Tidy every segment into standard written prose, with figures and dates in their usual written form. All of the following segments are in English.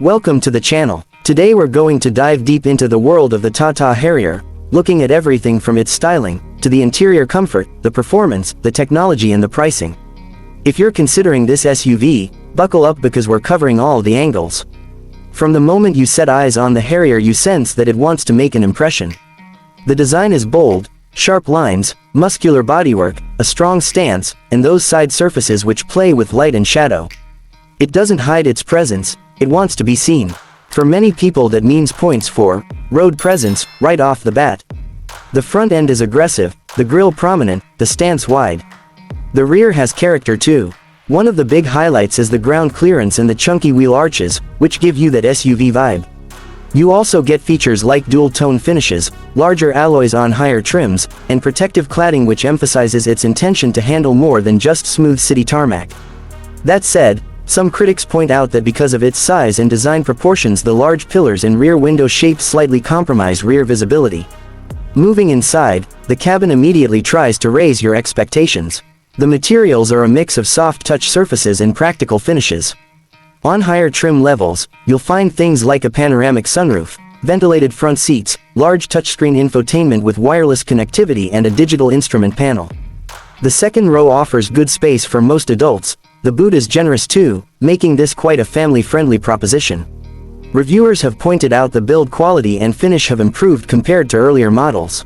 Welcome to the channel. Today we're going to dive deep into the world of the Tata Harrier, looking at everything from its styling, to the interior comfort, the performance, the technology and the pricing. If you're considering this SUV, buckle up because we're covering all the angles. From the moment you set eyes on the Harrier you sense that it wants to make an impression. The design is bold, sharp lines, muscular bodywork, a strong stance, and those side surfaces which play with light and shadow. It doesn't hide its presence, it wants to be seen. For many people that means points for road presence right off the bat. The front end is aggressive, the grille prominent, the stance wide. The rear has character too. One of the big highlights is the ground clearance and the chunky wheel arches, which give you that SUV vibe. You also get features like dual-tone finishes, larger alloys on higher trims, and protective cladding which emphasizes its intention to handle more than just smooth city tarmac. That said, some critics point out that because of its size and design proportions the large pillars and rear window shape slightly compromise rear visibility. Moving inside, the cabin immediately tries to raise your expectations. The materials are a mix of soft touch surfaces and practical finishes. On higher trim levels, you'll find things like a panoramic sunroof, ventilated front seats, large touchscreen infotainment with wireless connectivity and a digital instrument panel. The second row offers good space for most adults. The boot is generous too, making this quite a family-friendly proposition. Reviewers have pointed out the build quality and finish have improved compared to earlier models.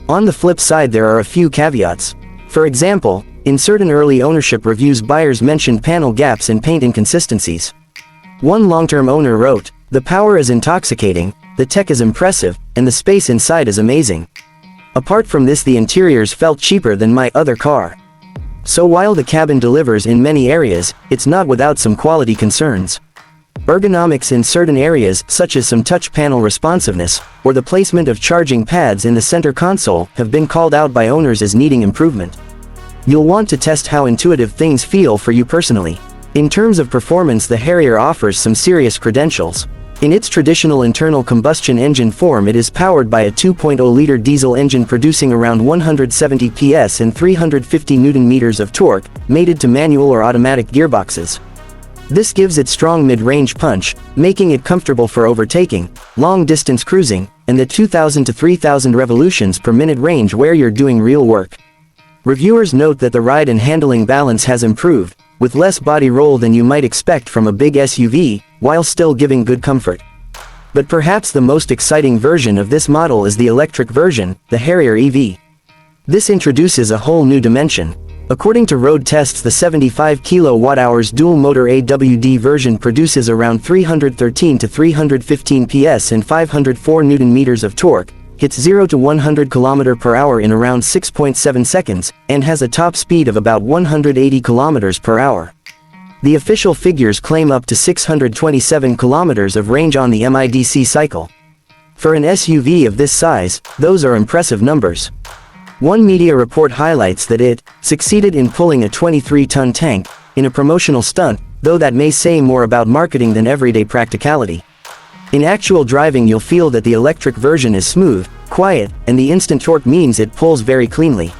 On the flip side there are a few caveats. For example, in certain early ownership reviews buyers mentioned panel gaps and paint inconsistencies. One long-term owner wrote, "The power is intoxicating, the tech is impressive, and the space inside is amazing. Apart from this the interiors felt cheaper than my other car." So while the cabin delivers in many areas, it's not without some quality concerns. Ergonomics in certain areas, such as some touch panel responsiveness, or the placement of charging pads in the center console, have been called out by owners as needing improvement. You'll want to test how intuitive things feel for you personally. In terms of performance the Harrier offers some serious credentials. In its traditional internal combustion engine form it is powered by a 2.0-liter diesel engine producing around 170 PS and 350 Nm of torque, mated to manual or automatic gearboxes. This gives it strong mid-range punch, making it comfortable for overtaking, long-distance cruising, and the 2,000 to 3,000 revolutions per minute range where you're doing real work. Reviewers note that the ride and handling balance has improved, with less body roll than you might expect from a big SUV, while still giving good comfort. But perhaps the most exciting version of this model is the electric version, the Harrier EV. This introduces a whole new dimension. According to road tests the 75 kWh dual-motor AWD version produces around 313 to 315 PS and 504 Nm of torque, hits 0 to 100 km/h in around 6.7 seconds, and has a top speed of about 180 km/h. The official figures claim up to 627 km of range on the MIDC cycle. For an SUV of this size, those are impressive numbers. One media report highlights that it succeeded in pulling a 23-ton tank in a promotional stunt, though that may say more about marketing than everyday practicality. In actual driving you'll feel that the electric version is smooth, quiet, and the instant torque means it pulls very cleanly.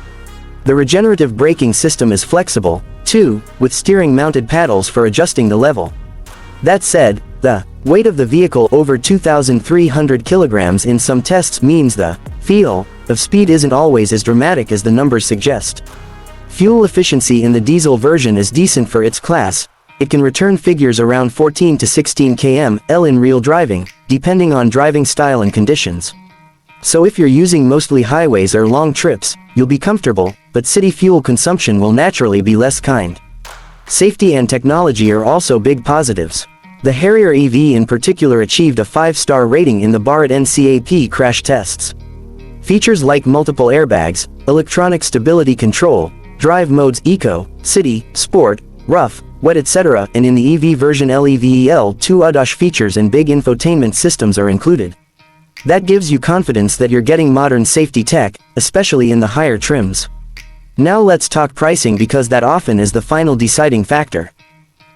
The regenerative braking system is flexible, too, with steering-mounted paddles for adjusting the level. That said, the weight of the vehicle over 2,300 kilograms in some tests means the feel of speed isn't always as dramatic as the numbers suggest. Fuel efficiency in the diesel version is decent for its class. It can return figures around 14 to 16 km/h in real driving, depending on driving style and conditions. So if you're using mostly highways or long trips, you'll be comfortable, but city fuel consumption will naturally be less kind. Safety and technology are also big positives. The Harrier EV in particular achieved a 5-star rating in the Barrett NCAP crash tests. Features like multiple airbags, electronic stability control, drive modes Eco, City, Sport, Rough, Wet etc. and in the EV version LEVEL2 ADAS features and big infotainment systems are included. That gives you confidence that you're getting modern safety tech, especially in the higher trims. Now let's talk pricing because that often is the final deciding factor.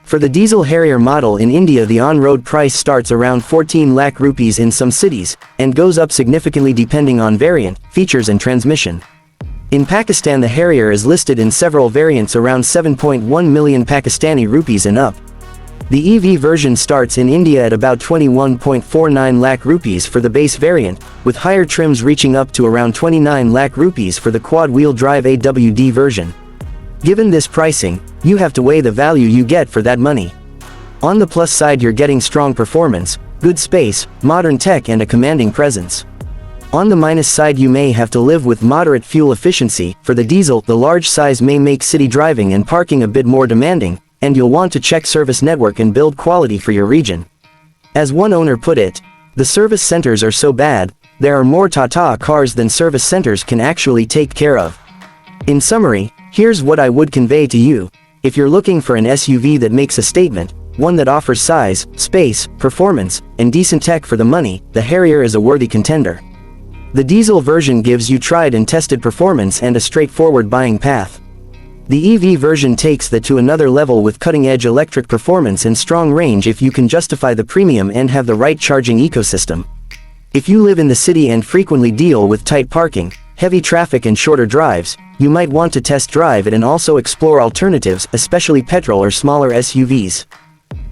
For the diesel Harrier model in India the on-road price starts around 14 lakh rupees in some cities, and goes up significantly depending on variant, features and transmission. In Pakistan the Harrier is listed in several variants around 7.1 million Pakistani rupees and up. The EV version starts in India at about 21.49 lakh rupees for the base variant, with higher trims reaching up to around 29 lakh rupees for the quad-wheel drive AWD version. Given this pricing, you have to weigh the value you get for that money. On the plus side, you're getting strong performance, good space, modern tech and a commanding presence. On the minus side, you may have to live with moderate fuel efficiency. For the diesel, the large size may make city driving and parking a bit more demanding, and you'll want to check service network and build quality for your region. As one owner put it, the service centers are so bad, there are more Tata cars than service centers can actually take care of. In summary, here's what I would convey to you. If you're looking for an SUV that makes a statement, one that offers size, space, performance, and decent tech for the money, the Harrier is a worthy contender. The diesel version gives you tried and tested performance and a straightforward buying path. The EV version takes that to another level with cutting-edge electric performance and strong range if you can justify the premium and have the right charging ecosystem. If you live in the city and frequently deal with tight parking, heavy traffic and shorter drives, you might want to test drive it and also explore alternatives, especially petrol or smaller SUVs.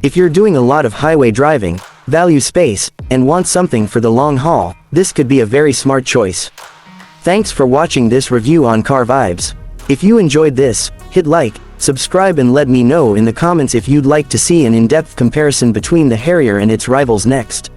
If you're doing a lot of highway driving, value space, and want something for the long haul, this could be a very smart choice. Thanks for watching this review on Car Vibes. If you enjoyed this, hit like, subscribe and let me know in the comments if you'd like to see an in-depth comparison between the Harrier and its rivals next.